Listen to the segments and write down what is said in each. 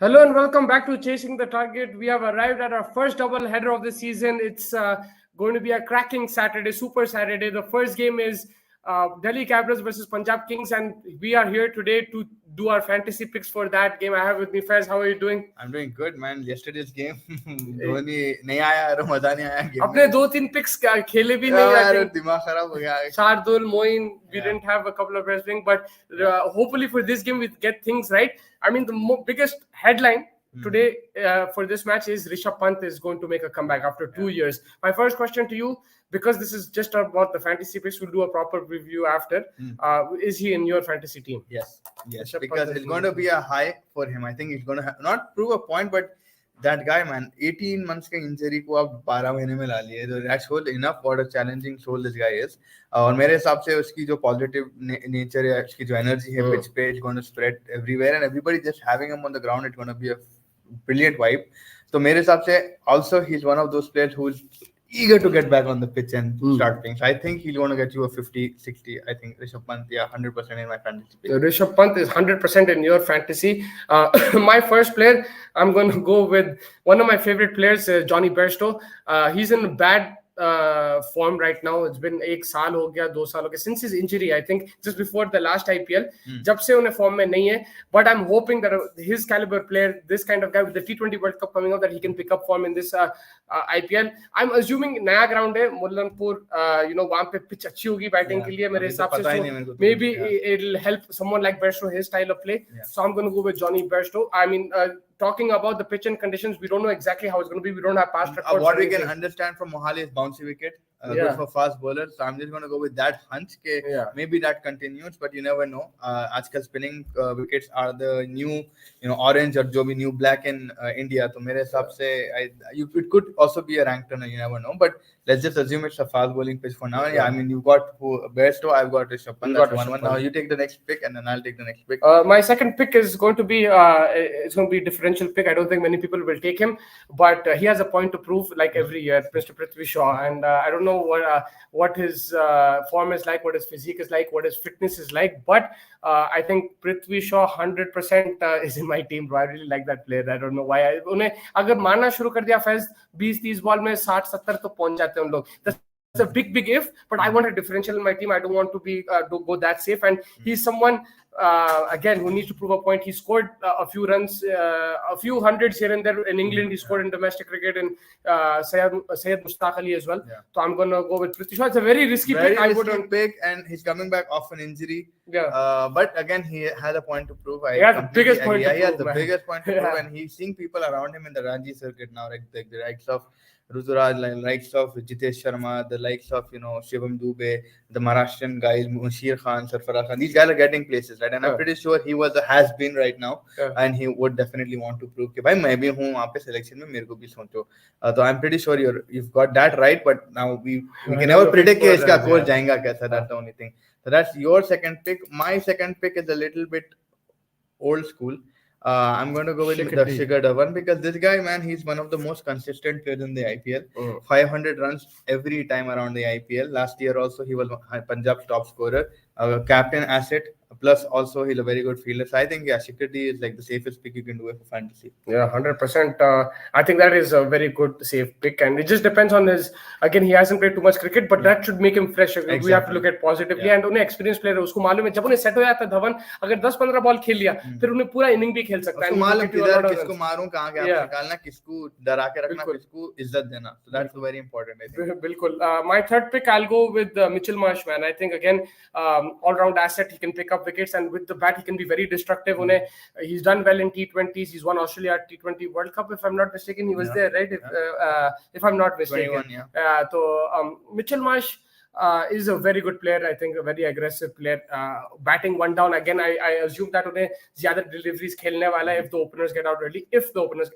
Hello and welcome back to Chasing the Target. We have arrived at our first double header of the season. It's going to be a cracking Saturday, Super Saturday. The first game is Delhi Capitals versus Punjab Kings, and we are here today to do our fantasy picks for that game. I have with me Faiz. How are you doing? I'm doing good, man. Yesterday's game, Dhoni नहीं आया और मजा नहीं आया game अपने दो तीन picks खेले भी नहीं. यार दिमाग खराब हो गया. Shardul, Moin, we didn't have a couple of wrestling, but hopefully for this game we get things right. I mean, the biggest headline today for this match is Rishabh Pant is going to make a comeback after 2 years. My first question to you, because this is just about the fantasy picks, we'll do a proper review after. Is he in your fantasy team? Yes, Rishabh because Pant it's going to be a high for him. I think he's going to not prove a point, but that guy, man, 18 months का injury को आप 12 महीने में ला लिए, तो that shows enough what a challenging soul this guy is. और मेरे हिसाब से उसकी जो positive nature है, उसकी जो energy है pitch पे, it's going to spread everywhere, and everybody just having him on the ground, it's going to be a brilliant vibe. तो मेरे हिसाब से also he's one of those players who's eager to get back on the pitch and start playing. So I think he's going to get you a 50, 60. I think Rishabh Pant, 100% in my fantasy. Rishabh Pant is 100% in your fantasy. My first player, I'm going to go with one of my favorite players, Johnny Bairstow. He's in bad form right now. It's been 1 साल हो गया, 2 साल हो गया since his injury. I think just before the last IPL. जब से उन्हें form में नहीं है. But I'm hoping that his caliber player, this kind of guy with the T20 World Cup coming up, that he can pick up form in this IPL. I'm assuming नया ground है, मुल्लनपुर. वहाँ पे pitch अच्छी होगी batting के लिए मेरे हिसाब से. Maybe it'll help someone like Bairstow, his style of play. So I'm going to go with Johnny Bairstow. I mean, talking about the pitch and conditions, we don't know exactly how it's going to be. We don't have past records. What we can understand from Mohali is bouncy wicket, good for fast bowlers. So I'm just going to go with that hunch. Maybe that continues, but you never know. Aajkal spinning wickets are the new, orange or jo bhi new black in India. So mere hisab se, it could also be a rank turner. You never know. But let's just assume it's a fast bowling pitch for now. I mean, you've got Bairstow, I've got Rishabh Pant. That's 1-1. Now you take the next pick, and then I'll take the next pick. My second pick is going to be differential pick. I don't think many people will take him, but he has a point to prove, like every year, Mr. Prithvi Shaw. And I don't know what his form is like, what his physique is like, what his fitness is like, but I think Prithvi Shaw 100% is in my team, bro. I really like that player. I don't know why. उन्हें अगर मारना शुरू कर दिया Faiz 20-30 ball में 60-70 तो पहुंच जाते हैं उन लोग. It's a big if, but I want a differential in my team. I don't want to be to go that safe, and he's someone again who needs to prove a point. He scored a few runs, a few hundreds here and there in England. He scored in domestic cricket, and Syed Mushtaq Ali as well. So I'm gonna go with Prithvi Shaw. It's a very risky pick. I wouldn't pick, and he's coming back off an injury. But again, he has a point to prove. He has the biggest point to prove. He has the biggest point to prove, and he's seeing people around him in the Ranji circuit now, like the likes of Ruturaj, the likes of Jitesh Sharma, the likes of Shivam Dubey, the Maharashtrian guys, Mushir Khan, Sarfaraz Khan. These guys are getting places, right? And I'm pretty sure he has been right now, and he would definitely want to prove कि भाई मैं भी हूँ वहाँ पे selection में मेरे को भी सोचो. So I'm pretty sure you've got that right, but now we can never predict कि इसका score जाएगा कैसा. That's the only thing. So that's your second pick. My second pick is a little bit old school. I'm going to go with the Shikhar Dhawan because this guy, man, he's one of the most consistent players in the IPL. 500 runs every time around the IPL. Last year also he was Punjab's top scorer, captain asset. Plus also he's a very good fielder. So I think Shikhar is like the safest pick you can do for fantasy. 100%. I think that is a very good safe pick, and it just depends on his. Again, he hasn't played too much cricket, but that should make him fresh. Exactly. We have to look at positively, and उन्हें experienced player है. उसको मालूम है जब उन्हें set हो जाता है धवन, अगर 10-15 बॉल खेल लिया, फिर उन्हें पूरा इनिंग भी खेल सकता है. उसको मालूम किधर किसको मारूं, कहाँ क्या निकालना, किसको डरा के रखना, किसको इज्जत देना. So that's very important. I think. बिल्कुल. My third pick, I'll go with Mitchell Marsh, man. I think again, all-round asset. He can pick up wickets, and with the bat he can be very destructive. He's done well in T20s. He's won Australia T20 World Cup, if I'm not mistaken. He was there, right? If I'm not mistaken. 21, so Mitchell Marsh is a very good player. I think a very aggressive player. Batting one down again. I assume that उन्हें ज़्यादा deliveries खेलने वाला है if the openers get out early.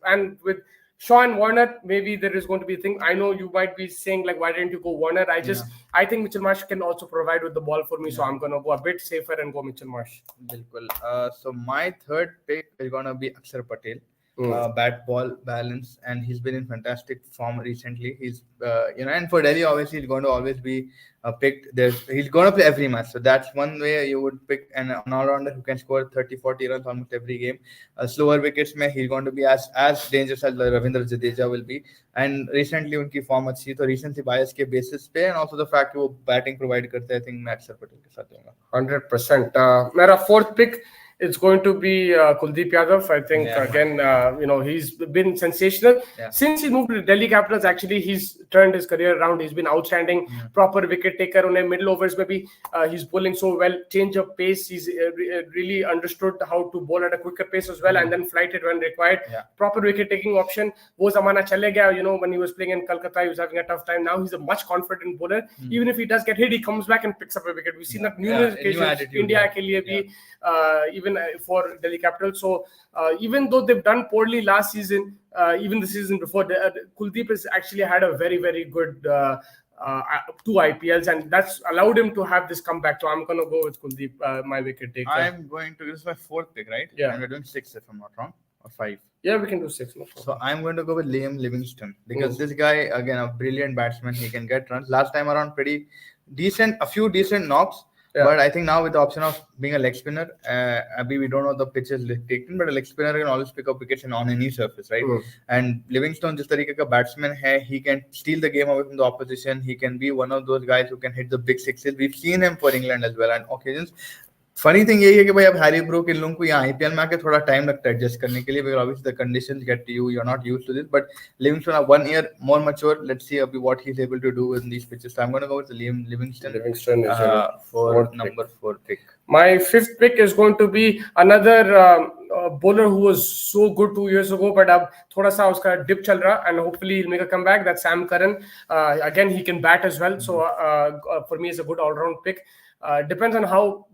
And with Shaw and Warner, maybe there is going to be a thing. I know you might be saying like, why didn't you go Warner? I think Mitchell Marsh can also provide with the ball for me, so I'm gonna go a bit safer and go Mitchell Marsh. बिल्कुल. So my third pick is gonna be Akshar Patel. bat ball balance, and he's been in fantastic form recently. He's and for Delhi, obviously, he's going to always be picked. He's going to play every match, so that's one way you would pick an all-rounder who can score 30-40 runs almost every game. Slower wickets, he's going to be as dangerous as Ravindra Jadeja will be. And recently, उनकी form अच्छी, तो recently bias के basis पे, and also the fact कि वो batting provide करते हैं, I think मैं अक्षर पटेल के साथ दूंगा. 100%. मेरा fourth pick is going to be Kuldeep Yadav. I think again, he's been sensational since he moved to Delhi Capitals. Actually, he's turned his career around. He's been outstanding, proper wicket taker. On middle overs, maybe he's bowling so well. Change of pace. He's really understood how to bowl at a quicker pace as well, and then flight it when required. Proper wicket taking option. वो ज़माना चले गया. When he was playing in Kolkata, he was having a tough time. Now he's a much confident bowler. Even if he does get hit, he comes back and picks up a wicket. We've seen that numerous occasions. India के लिए भी, even for Delhi Capitals. So even though they've done poorly last season, even the season before, Kuldeep has actually had a very, very good 2 IPLs, and that's allowed him to have this comeback. So I'm going to go with Kuldeep, my wicket taker. This is my 4th pick, right? Yeah. And we're doing 6 if I'm not wrong, or 5. Yeah, we can do 6. No so I'm going to go with Liam Livingstone because this guy, again, a brilliant batsman. He can get runs. Last time around, pretty decent, a few decent knocks. Yeah. But I think now with the option of being a leg spinner, we don't know the pitches taken, but a leg spinner can always pick up wickets on any surface, right? And Livingstone, just तरीके का batsman है, he can steal the game away from the opposition. He can be one of those guys who can hit the big sixes. We've seen him for England as well on occasions. Funny thing यही है कि भाई अब Harry Brook इन लोगों को यहाँ IPL में आके थोड़ा टाइम लगता है एडजस्ट करने के लिए because obviously the conditions get to you, you're not used to this, but Livingston are 1 year more mature. Let's see what he's able to do in these pitches. So I'm going to go with Liam Livingston is for number 4 pick. My 5th pick is going to be another bowler who was so good 2 years ago, but अब थोड़ा सा उसका dip चल रहा, and hopefully he'll make a comeback. That's Sam Curran. Again, he can bat as well, so for me, it's a good all-round pick. Depends on how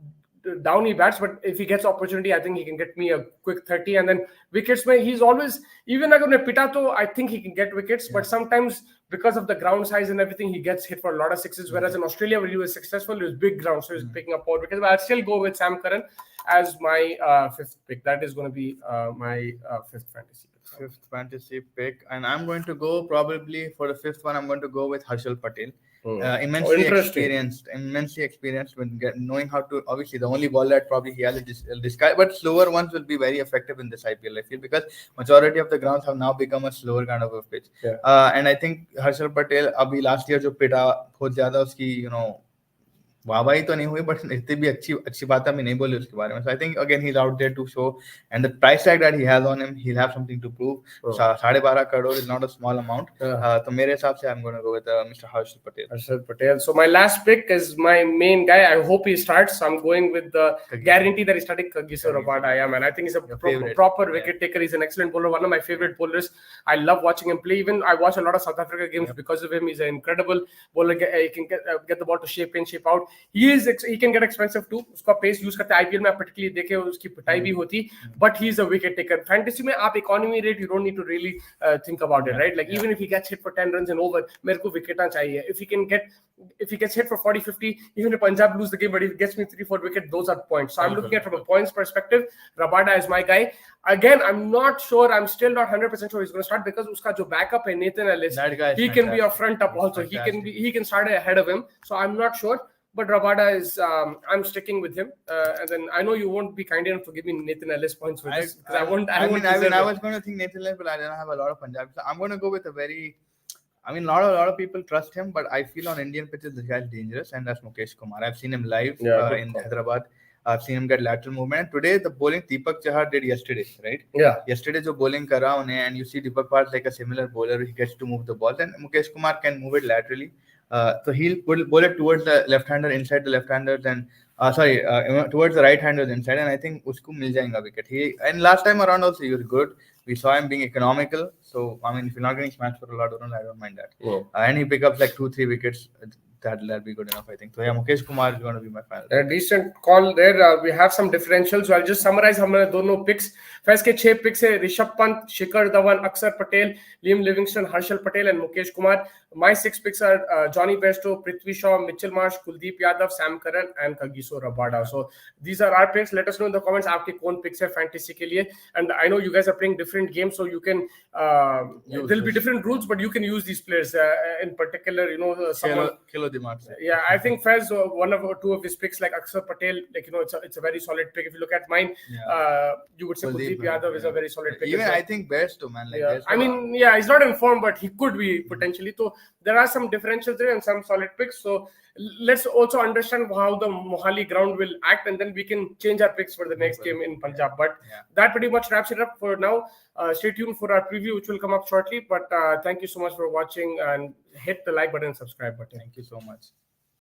down he bats, but if he gets opportunity, I think he can get me a quick 30. And then wickets, he's always, even agar मैं पिटा तो I think he can get wickets, but sometimes because of the ground size and everything, he gets hit for a lot of sixes. Whereas in Australia, where he was successful, it was big ground, so he's picking up more wickets. But I'll still go with Sam Curran as my 5th pick. That is going to be my 5th fantasy pick. 5th fantasy pick, and I'm going to go probably for the 5th one. I'm going to go with Harshal Patel. Immensely experienced with knowing how to, obviously the only ball that probably he has is this guy, but slower ones will be very effective in this IPL, I feel, because majority of the grounds have now become a slower kind of a pitch. And I think Harshal Patel abhi last year jo pita bahut zyada uski वाहवाही तो नहीं हुई, but इतनी भी अच्छी बात हमें नहीं बोली उसके बारे में. So I think again he's out there to show, and the price tag that he has on him, he'll have something to prove. 12.5 crore is not a small amount. तो मेरे हिसाब से I'm going to go with Mr. Harshal Patel. So my last pick is my main guy. I hope he starts. So I'm going with the guarantee that he's starting Kagiso Rabada. Yeah, man. I think he's a proper wicket taker. He's an excellent bowler. One of my favorite bowlers. I love watching him play. Even I watch a lot of South Africa games because of him. He's an incredible bowler. He can get the ball to shape in, shape out. He can get expensive too. उसका pace use करते हैं IPL में, particularly देखे उसकी पिटाई भी होती. But he's a wicket taker. Fantasy में आप economy rate, you don't need to really think about it, right? Like even if he gets hit for 10 runs and over, मेरे को wicket चाहिए. If he gets hit for 40-50, even if Punjab lose the game, but if he gets me 3-4 wickets, those are points. So I'm looking at from a points perspective. Rabada is my guy. Again, I'm not sure. I'm still not 100% sure he's going to start because उसका जो backup है Nathan Ellis, he can be a front up also. He can start ahead of him. So I'm not sure. But Rabada is, I'm sticking with him. And then I know you won't be kind enough to give me Nathan Ellis points for this. I was going to think Nathan Ellis, but I don't have a lot of Punjab. So I'm going to go with a lot of people trust him, but I feel on Indian pitches this guy is dangerous, and that's Mukesh Kumar. I've seen him live in Hyderabad. I've seen him get lateral movement. And today, the bowling Deepak Chahar did yesterday, right? Yeah. Yesterday, jo bowling kara unhe, and you see Deepak Chahar like a similar bowler. He gets to move the ball. Then Mukesh Kumar can move it laterally. So he'll bowl it towards the left-hander, inside the left-hander, then towards the right-hander inside, and I think usko mil jayega wicket. And last time around also he was good. We saw him being economical. So if you're not getting smashed for a lot of runs, I don't mind that. And he pick up like 2-3 wickets. That'll be good enough, I think. So yeah, Mukesh Kumar is going to be my final. A decent call there. We have some differentials. So I'll just summarize हमारे दोनों picks. First के 6 picks है ऋषभ पंत, शिखर धवन, अक्षर Patel, Liam Livingstone, Harshal Patel and Mukesh Kumar. My 6 picks are Johnny Bairstow, Prithvi Shaw, Mitchell Marsh, Kuldeep Yadav, Sam Curran, and Kagiso Rabada. So these are our picks. Let us know in the comments आपके कौन picks है fantasy के लिए. And I know you guys are playing different games, so you can there'll be different rules, but you can use these players in particular. Someone. Yeah, I think Fez one of or two of his picks like Akshar Patel, like it's a very solid pick. If you look at mine, you would say Kuldeep Yadav is a very solid pick. Even I think Bairstow, man. Like Bairstow, I mean, yeah, he's not in form, but he could be potentially. So there are some differentials there and some solid picks. So let's also understand how the Mohali ground will act, and then we can change our picks for the next game in Punjab. But that pretty much wraps it up for now. Stay tuned for our preview, which will come up shortly. But thank you so much for watching, and hit the like button and subscribe button. Thank you so much.